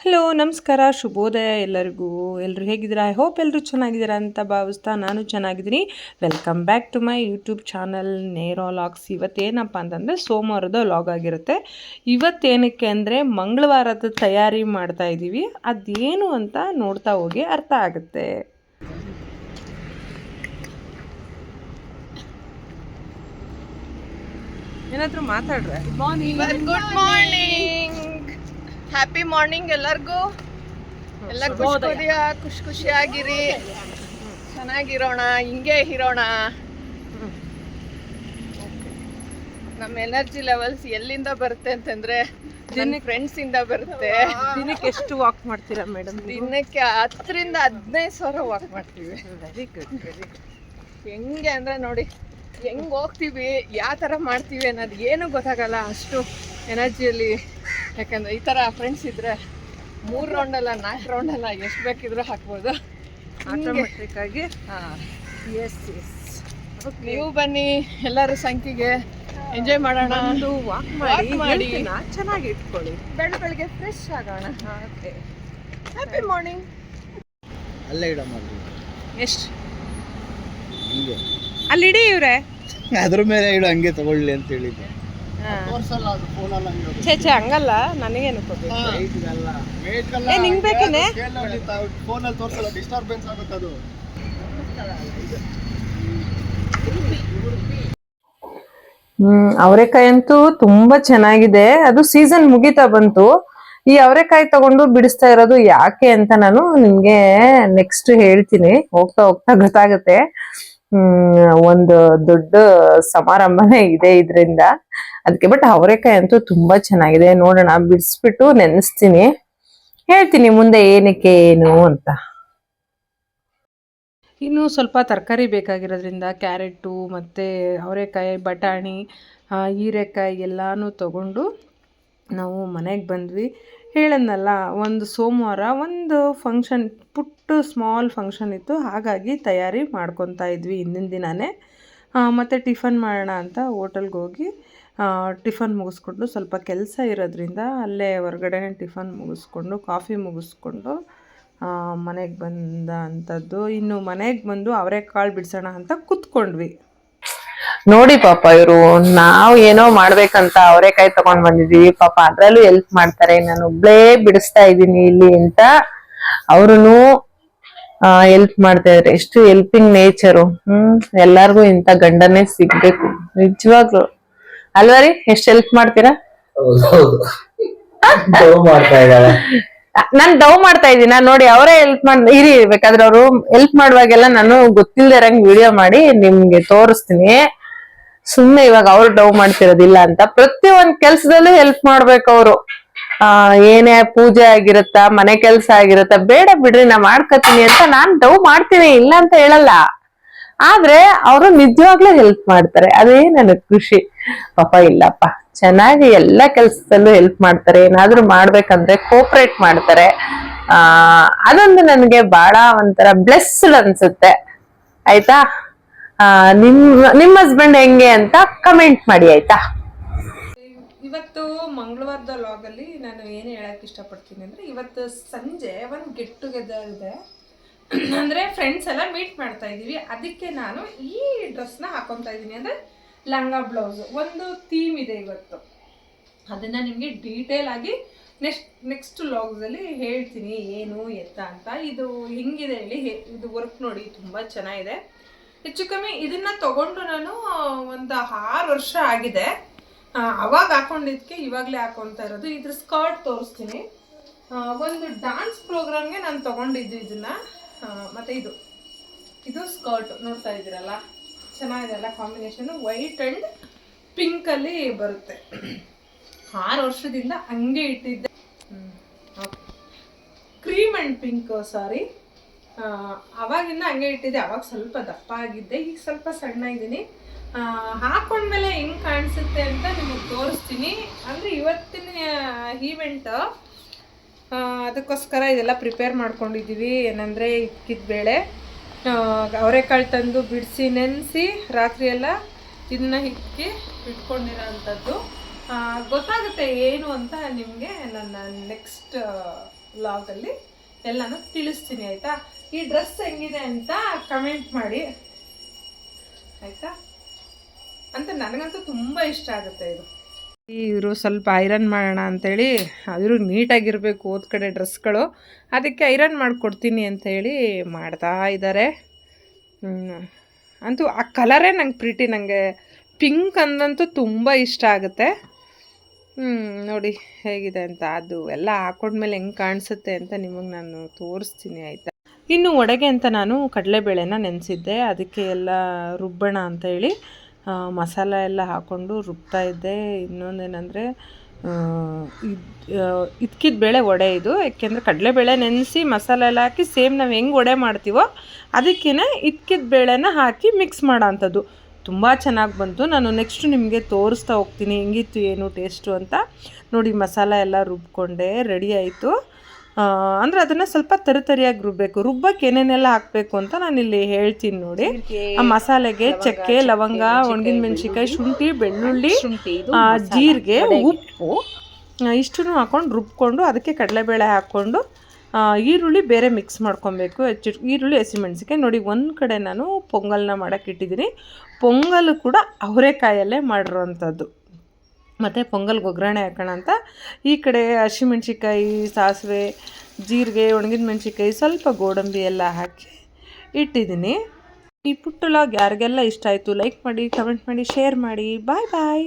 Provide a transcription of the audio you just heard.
Hello ನಮಸ್ಕಾರ ಶುಭೋದಯ ಎಲ್ಲರಿಗೂ. ಎಲ್ಲರೂ ಹೇಗಿದ್ದೀರಾ? ಐ ಹೋಪ್ ಎಲ್ಲರೂ ಚೆನ್ನಾಗಿದ್ದೀರಾ ಅಂತ ಭಾವಿಸ್ತಾ ನಾನು ಚೆನ್ನಾಗಿದ್ದೀನಿ. Welcome back to my YouTube channel ನೇರೋ ಲಾಗ್ಸ್. ಇವತ್ತೇನಪ್ಪ ಅಂತಂದರೆ ಸೋಮವಾರದ ಲಾಗ್ ಆಗಿರುತ್ತೆ. ಇವತ್ತೇನಕ್ಕೆ ಅಂದರೆ ಮಂಗಳವಾರದ ತಯಾರಿ ಮಾಡ್ತಾ ಇದ್ದೀವಿ. ಅದೇನು ಅಂತ ನೋಡ್ತಾ ಹೋಗಿ ಅರ್ಥ ಆಗುತ್ತೆ. ಏನಾದರೂ ಮಾತಾಡ್ರೆ? ಗುಡ್ ಮಾರ್ನಿಂಗ್, ಹ್ಯಾಪಿ ಮಾರ್ನಿಂಗ್ ಎಲ್ಲರಿಗೂ. ಎಲ್ಲ ಖುಷಿ ಖುಷಿಯಾಗಿರಿ, ಚೆನ್ನಾಗಿರೋಣ, ಹಿಂಗೆ ಇರೋಣ. ನಮ್ಮ ಎನರ್ಜಿ ಲೆವೆಲ್ಸ್ ಎಲ್ಲಿಂದ ಬರುತ್ತೆ ಅಂತಂದ್ರೆ ಫ್ರೆಂಡ್ಸ್ ಇಂದ ಬರುತ್ತೆ. ದಿನಕ್ಕೆ ಎಷ್ಟು ವಾಕ್ ಮಾಡ್ತೀರಾ ಮೇಡಮ್? ದಿನಕ್ಕೆ 10ರಿಂದ 15,000 ವಾಕ್ ಮಾಡ್ತೀವಿ. Very good, very good. ಹೆಂಗೆ ಅಂದ್ರೆ ನೋಡಿ, ಹೆಂಗೆ ಹೋಗ್ತೀವಿ, ಯಾವ ಥರ ಮಾಡ್ತೀವಿ ಅನ್ನೋದು ಏನೂ ಗೊತ್ತಾಗಲ್ಲ. ಅಷ್ಟು ಎನರ್ಜಿಯಲ್ಲಿ, ಯಾಕಂದರೆ ಈ ಥರ ಫ್ರೆಂಡ್ಸ್ ಇದ್ದರೆ 3 ರೌಂಡಲ್ಲ 4 ರೌಂಡಲ್ಲ ಎಷ್ಟು ಬೇಕಿದ್ರೂ ಹಾಕ್ಬೋದು ಆಟೋಮೆಟಿಕ್ ಆಗಿ. ಹಾಂ, ಎಸ್ ಎಸ್. ನೀವು ಬನ್ನಿ, ಎಲ್ಲರೂ ಸಂಖ್ಯೆಗೆ ಎಂಜಾಯ್ ಮಾಡೋಣ. ವಾಕ್ ಮಾಡಿ ಚೆನ್ನಾಗಿ ಇಟ್ಕೊಳ್ಳಿ. ಬೆಳಗ್ಗೆ ಫ್ರೆಶ್ ಆಗೋಣ. Okay, happy morning. ಅಲ್ಲೇ ಇಡಮ್ಮ. ಎಷ್ಟು ಹಿಂಗೆ ಅಲ್ಲಿ ಇಡಿ ಇವ್ರೆ, ಅದ್ರ ಮೇಲೆ ಇಡು, ಹಂಗೆ ತಗೊಳ್ಳಿ ಅಂತ ಹೇಳಿದ್ದೆ. ಛೇ ಹಂಗಲ್ಲ, ನನಗೇನು ಕೊಡ್ಬೇಕು? ನಿಂಗೆ ಬೇಕೇನೆ? ಫೋನಲ್ಲಿ ತೋರ್ಸಲ್ಲ, ಡಿಸ್ಟರ್ಬೆನ್ಸ್ ಆಗುತ್ತೆ ಅದು. ಅವರೆಕಾಯಿ ಅಂತೂ ತುಂಬಾ ಚೆನ್ನಾಗಿದೆ. ಅದು ಸೀಸನ್ ಮುಗಿತಾ ಬಂತು. ಈ ಅವರೆಕಾಯಿ ತಗೊಂಡು ಬಿಡಿಸ್ತಾ ಇರೋದು ಯಾಕೆ ಅಂತ ನಾನು ನಿಮ್ಗೆ ನೆಕ್ಸ್ಟ್ ಹೇಳ್ತೀನಿ. ಹೋಗ್ತಾ ಹೋಗ್ತಾ ಗೊತ್ತಾಗುತ್ತೆ. ಒಂದು ದೊಡ್ಡ ಸಮಾರಂಭನೇ ಇದೆ ಇದರಿಂದ, ಅದಕ್ಕೆ. ಬಟ್ ಅವರೆಕಾಯಿ ಅಂತೂ ತುಂಬಾ ಚೆನ್ನಾಗಿದೆ. ನೋಡೋಣ, ಬಿಡಿಸ್ಬಿಟ್ಟು ನೆನೆಸ್ತೀನಿ, ಹೇಳ್ತೀನಿ ಮುಂದೆ ಏನಕ್ಕೆ ಏನು ಅಂತ. ಇನ್ನು ಸ್ವಲ್ಪ ತರಕಾರಿ ಬೇಕಾಗಿರೋದ್ರಿಂದ ಕ್ಯಾರೆಟು ಮತ್ತು ಅವರೆಕಾಯಿ, ಬಟಾಣಿ, ಹೀರೆಕಾಯಿ ಎಲ್ಲನೂ ತಗೊಂಡು ನಾವು ಮನೆಗೆ ಬಂದ್ವಿ. ಹೇಳದ್ನಲ್ಲ, ಒಂದು ಸೋಮವಾರ ಒಂದು ಫಂಕ್ಷನ್, ಪುಟ್ಟ ಸ್ಮಾಲ್ ಫಂಕ್ಷನ್ ಇತ್ತು. ಹಾಗಾಗಿ ತಯಾರಿ ಮಾಡ್ಕೊತಾ ಇದ್ವಿ ಹಿಂದಿನ ದಿನವೇ. ಮತ್ತು ಟಿಫನ್ ಮಾಡೋಣ ಅಂತ ಹೋಟೆಲ್ಗೆ ಹೋಗಿ ಟಿಫನ್ ಮುಗಿಸ್ಕೊಂಡು, ಸ್ವಲ್ಪ ಕೆಲಸ ಇರೋದ್ರಿಂದ ಅಲ್ಲೇ ಹೊರಗಡೆನೇ ಟಿಫನ್ ಮುಗಿಸ್ಕೊಂಡು, ಕಾಫಿ ಮುಗಿಸ್ಕೊಂಡು ಮನೆಗೆ ಬಂದ ಅಂಥದ್ದು. ಇನ್ನು ಮನೆಗೆ ಬಂದು ಅವರೆಕಾಳು ಬಿಡಿಸೋಣ ಅಂತ ಕೂತ್ಕೊಂಡ್ವಿ. ನೋಡಿ ಪಾಪ, ಇವರು ನಾವು ಏನೋ ಮಾಡ್ಬೇಕಂತ ಅವರೆಕಾಯಿ ತಗೊಂಡ್ ಬಂದಿದೀವಿ. ಪಾಪ ಅದ್ರಲ್ಲೂ ಹೆಲ್ಪ್ ಮಾಡ್ತಾರೆ. ನಾನು ಒಬ್ಳೇ ಬಿಡಿಸ್ತಾ ಇದ್ದೀನಿ ಇಲ್ಲಿ ಅಂತ ಅವ್ರುನು ಹೆಲ್ಪ್ ಮಾಡ್ತಾ ಇದಾರೆ. ಎಷ್ಟು ಹೆಲ್ಪಿಂಗ್ ನೇಚರು. ಎಲ್ಲಾರ್ಗು ಇಂತ ಗಂಡನೇ ಸಿಗ್ಬೇಕು ನಿಜವಾಗ್ಲು, ಅಲ್ವಾ ರೀ? ಎಷ್ಟು ಹೆಲ್ಪ್ ಮಾಡ್ತೀರಾ? ನಾನ್ ಡವ್ ಮಾಡ್ತಾ ಇದ್ದೀನ ನೋಡಿ, ಅವರೇ ಹೆಲ್ಪ್ ಇರಿ. ಬೇಕಾದ್ರೆ ಅವರು ಹೆಲ್ಪ್ ಮಾಡುವಾಗೆಲ್ಲ ನಾನು ಗೊತ್ತಿಲ್ದೇ ಇರಂಗ್ ವಿಡಿಯೋ ಮಾಡಿ ನಿಮ್ಗೆ ತೋರಿಸ್ತೀನಿ. ಸುಮ್ನೆ ಇವಾಗ ಅವ್ರು ಡವ್ ಮಾಡ್ತಿರೋದಿಲ್ಲ ಅಂತ. ಪ್ರತಿಯೊಂದ್ ಕೆಲ್ಸದಲ್ಲೂ ಹೆಲ್ಪ್ ಮಾಡ್ಬೇಕು ಅವರು. ಏನೇ ಪೂಜೆ ಆಗಿರತ್ತ, ಮನೆ ಕೆಲ್ಸ ಆಗಿರತ್ತ, ಬೇಡ ಬಿಡ್ರಿ ನಾ ಮಾಡ್ಕತೀನಿ ಅಂತ ನಾನ್ ಡವ್ ಮಾಡ್ತೀನಿ, ಇಲ್ಲ ಅಂತ ಹೇಳಲ್ಲ. ಆದ್ರೆ ಅವರು ನಿಜವಾಗ್ಲೂ ಹೆಲ್ಪ್ ಮಾಡ್ತಾರೆ, ಅದೇ ನನಗ್ ಖುಷಿ. ಪಾಪ ಇಲ್ಲಪ್ಪ, ಚೆನ್ನಾಗಿ ಎಲ್ಲಾ ಕೆಲ್ಸದಲ್ಲೂ ಹೆಲ್ಪ್ ಮಾಡ್ತಾರೆ. ಏನಾದ್ರೂ ಮಾಡ್ಬೇಕಂದ್ರೆ ಕೋಪರೇಟ್ ಮಾಡ್ತಾರೆ. ಅದೊಂದು ನನ್ಗೆ ಬಹಳ ಒಂಥರ ಬ್ಲೆಸ್ಡ್ ಅನ್ಸುತ್ತೆ. ಆಯ್ತಾ? ನಿಮ್ಮ ಹಸ್ಬೆಂಡ್ ಹೆಂಗೆ ಅಂತ ಕಮೆಂಟ್ ಮಾಡಿ, ಆಯ್ತಾ? ಇವತ್ತು ಮಂಗಳವಾರದ ಲಾಗಲ್ಲಿ ನಾನು ಏನು ಹೇಳಕ್ ಇಷ್ಟಪಡ್ತೀನಿ ಅಂದ್ರೆ, ಇವತ್ತು ಸಂಜೆ ಒಂದು ಗೆಟ್ ಟುಗೆದರ್ ಇದೆ. ಅಂದ್ರೆ ಫ್ರೆಂಡ್ಸ್ ಎಲ್ಲ ಮೀಟ್ ಮಾಡ್ತಾ ಇದೀವಿ. ಅದಕ್ಕೆ ನಾನು ಈ ಡ್ರೆಸ್ನ ಹಾಕೊತಾ ಇದ್ದೀನಿ. ಅಂದ್ರೆ ಲಂಗ ಬ್ಲೌಸ್, ಒಂದು ಥೀಮ್ ಇದೆ ಇವತ್ತು. ಅದನ್ನ ನಿಮಗೆ ಡೀಟೇಲ್ ಆಗಿ ನೆಕ್ಸ್ಟ್ ಲಾಗ್ಸಲ್ಲಿ ಹೇಳ್ತೀನಿ ಏನು ಎತ್ತ ಅಂತ. ಇದು ಹೆಂಗಿದೆ ಹೇಳಿ, ಇದು ವರ್ಕ್ ನೋಡಿ ತುಂಬಾ ಚೆನ್ನಾಗಿದೆ. ಹೆಚ್ಚು ಕಮ್ಮಿ ಇದನ್ನ ತಗೊಂಡು ನಾನು ಒಂದು 6 ವರ್ಷ ಆಗಿದೆ. ಅವಾಗ ಹಾಕೊಂಡಿದ್ಕೆ ಇವಾಗಲೇ ಹಾಕೊತಾ ಇರೋದು. ಇದ್ರ ಸ್ಕರ್ಟ್ ತೋರಿಸ್ತೀನಿ. ಒಂದು ಡಾನ್ಸ್ ಪ್ರೋಗ್ರಾಮ್ಗೆ ನಾನು ತಗೊಂಡಿದ್ದು ಇದನ್ನ. ಮತ್ತೆ ಇದು ಸ್ಕರ್ಟ್ ನೋಡ್ತಾ ಇದ್ದೀರಲ್ಲ, ಚೆನ್ನಾಗಿದೆ ಅಲ್ಲ ಕಾಂಬಿನೇಷನ್. ವೈಟ್ ಅಂಡ್ ಪಿಂಕ್ ಅಲ್ಲಿ ಬರುತ್ತೆ. 6 ವರ್ಷದಿಂದ ಹಂಗೆ ಇಟ್ಟಿದ್ದೆ. ಕ್ರೀಮ್ ಅಂಡ್ ಪಿಂಕ್, ಸಾರಿ. ಅವಾಗಿಂದ ಹಂಗೆ ಇಟ್ಟಿದ್ದೆ. ಅವಾಗ ಸ್ವಲ್ಪ ದಪ್ಪ ಆಗಿದ್ದೆ, ಈಗ ಸ್ವಲ್ಪ ಸಣ್ಣ ಇದ್ದೀನಿ. ಹಾಕೊಂಡ್ಮೇಲೆ ಹೆಂಗ್ ಕಾಣಿಸುತ್ತೆ ಅಂತ ನಿಮಗೆ ತೋರಿಸ್ತೀನಿ. ಅಂದ್ರೆ ಇವತ್ತಿನ ಈವೆಂಟ್, ಅದಕ್ಕೋಸ್ಕರ ಇದೆಲ್ಲ ಪ್ರಿಪೇರ್ ಮಾಡ್ಕೊಂಡಿದ್ದೀವಿ. ಏನಂದರೆ ಇಕ್ಕಿದ ಬೇಳೆ, ಅವರೆಕಾಳು ತಂದು ಬಿಡಿಸಿ ನೆನೆಸಿ ರಾತ್ರಿ ಎಲ್ಲ ಇದನ್ನ ಇಟ್ಕೊಂಡಿರೋ ಅಂಥದ್ದು. ಗೊತ್ತಾಗುತ್ತೆ ಏನು ಅಂತ ನಿಮಗೆ ನನ್ನ ನೆಕ್ಸ್ಟ್ ವ್ಲಾಗಲ್ಲಿ ಎಲ್ಲನೂ ತಿಳಿಸ್ತೀನಿ ಆಯಿತಾ. ಈ ಡ್ರೆಸ್ ಹೆಂಗಿದೆ ಅಂತ ಕಮೆಂಟ್ ಮಾಡಿ ಆಯಿತಾ. ಅಂತ ನನಗಂತೂ ತುಂಬ ಇಷ್ಟ ಆಗುತ್ತೆ ಇದು. ಇವರು ಸ್ವಲ್ಪ ಐರನ್ ಮಾಡೋಣ ಅಂಥೇಳಿ, ಇವರು ನೀಟಾಗಿರಬೇಕು ಹೋದ ಕಡೆ ಡ್ರೆಸ್ಗಳು, ಅದಕ್ಕೆ ಐರನ್ ಮಾಡಿಕೊಡ್ತೀನಿ ಅಂಥೇಳಿ ಮಾಡ್ತಾ ಇದ್ದಾರೆ. ಅಂತೂ ಆ ಕಲರೇ ನಂಗೆ ಪ್ರೀತಿ, ನನಗೆ ಪಿಂಕ್ ಅಂದಂತೂ ತುಂಬ ಇಷ್ಟ ಆಗುತ್ತೆ. ನೋಡಿ ಹೇಗಿದೆ ಅಂತ. ಅದು ಎಲ್ಲ ಹಾಕೊಂಡ್ಮೇಲೆ ಹೆಂಗೆ ಕಾಣಿಸುತ್ತೆ ಅಂತ ನಿಮಗೆ ನಾನು ತೋರಿಸ್ತೀನಿ ಆಯಿತಾ. ಇನ್ನು ವಡೆಗೆ ಅಂತ ನಾನು ಕಡಲೆಬೇಳೆನ ನೆನೆಸಿದ್ದೆ, ಅದಕ್ಕೆ ಎಲ್ಲ ರುಬ್ಬೋಣ ಅಂಥೇಳಿ ಮಸಾಲ ಎಲ್ಲ ಹಾಕ್ಕೊಂಡು ರುಬ್ತಾ ಇದ್ದೆ. ಇನ್ನೊಂದೇನೆಂದರೆ ಇದ್ಕಿದ ಬೇಳೆ ವಡೆ ಇದು, ಯಾಕೆಂದರೆ ಕಡಲೆಬೇಳೆ ನೆನೆಸಿ ಮಸಾಲೆ ಎಲ್ಲ ಹಾಕಿ ಸೇಮ್ ನಾವು ಹೆಂಗೆ ವಡೆ ಮಾಡ್ತೀವೋ ಅದಕ್ಕೇ ಇದ್ಕಿದ ಬೇಳೆನ ಹಾಕಿ ಮಿಕ್ಸ್ ಮಾಡೋ ಅಂಥದ್ದು. ತುಂಬ ಚೆನ್ನಾಗಿ ಬಂತು. ನಾನು ನೆಕ್ಸ್ಟು ನಿಮಗೆ ತೋರಿಸ್ತಾ ಹೋಗ್ತೀನಿ ಹೆಂಗಿತ್ತು ಏನು ಟೇಸ್ಟು ಅಂತ. ನೋಡಿ ಮಸಾಲ ಎಲ್ಲ ರುಬ್ಕೊಂಡೆ, ರೆಡಿ ಆಯಿತು. ಅಂದರೆ ಅದನ್ನು ಸ್ವಲ್ಪ ತರಿಯಾಗಿ ರುಬ್ಬಬೇಕು. ರುಬ್ಬಕ್ಕೆ ಏನೇನೆಲ್ಲ ಹಾಕಬೇಕು ಅಂತ ನಾನಿಲ್ಲಿ ಹೇಳ್ತೀನಿ ನೋಡಿ. ಆ ಮಸಾಲೆಗೆ ಚಕ್ಕೆ, ಲವಂಗ, ಒಣಗಿನ ಮೆಣಸಿನ್ಕಾಯಿ, ಶುಂಠಿ, ಬೆಳ್ಳುಳ್ಳಿ, ಜೀರಿಗೆ, ಉಪ್ಪು ಇಷ್ಟನ್ನು ಹಾಕ್ಕೊಂಡು ರುಬ್ಕೊಂಡು ಅದಕ್ಕೆ ಕಡಲೆಬೇಳೆ ಹಾಕ್ಕೊಂಡು ಈರುಳ್ಳಿ ಬೇರೆ ಮಿಕ್ಸ್ ಮಾಡ್ಕೊಬೇಕು. ಈರುಳ್ಳಿ, ಹಸಿಮೆಣಸಿನ್ಕಾಯಿ. ನೋಡಿ ಒಂದು ಕಡೆ ನಾನು ಪೊಂಗಲ್ನ ಮಾಡೋಕ್ಕೆ ಇಟ್ಟಿದ್ದೀನಿ. ಪೊಂಗಲ್ ಕೂಡ ಅವರೆಕಾಯಲ್ಲೇ ಮಾಡಿರೋವಂಥದ್ದು. ಮತ್ತು ಪೊಂಗಲ್ಗೆ ಒಗ್ಗರಣೆ ಹಾಕೋಣ ಅಂತ ಈ ಕಡೆ ಹಸಿಮೆಣ್ಸಿಕಾಯಿ, ಸಾಸಿವೆ, ಜೀರಿಗೆ, ಒಣಗಿದ ಮೆಣಸಿನ್ಕಾಯಿ, ಸ್ವಲ್ಪ ಗೋಡಂಬಿ ಎಲ್ಲ ಹಾಕಿ ಇಟ್ಟಿದ್ದೀನಿ. ಈ ಪುಟ್ಟ ವ್ಲಾಗ್ ಯಾರಿಗೆಲ್ಲ ಇಷ್ಟ ಆಯಿತು ಲೈಕ್ ಮಾಡಿ, ಕಮೆಂಟ್ ಮಾಡಿ, ಶೇರ್ ಮಾಡಿ. ಬಾಯ್ ಬಾಯ್.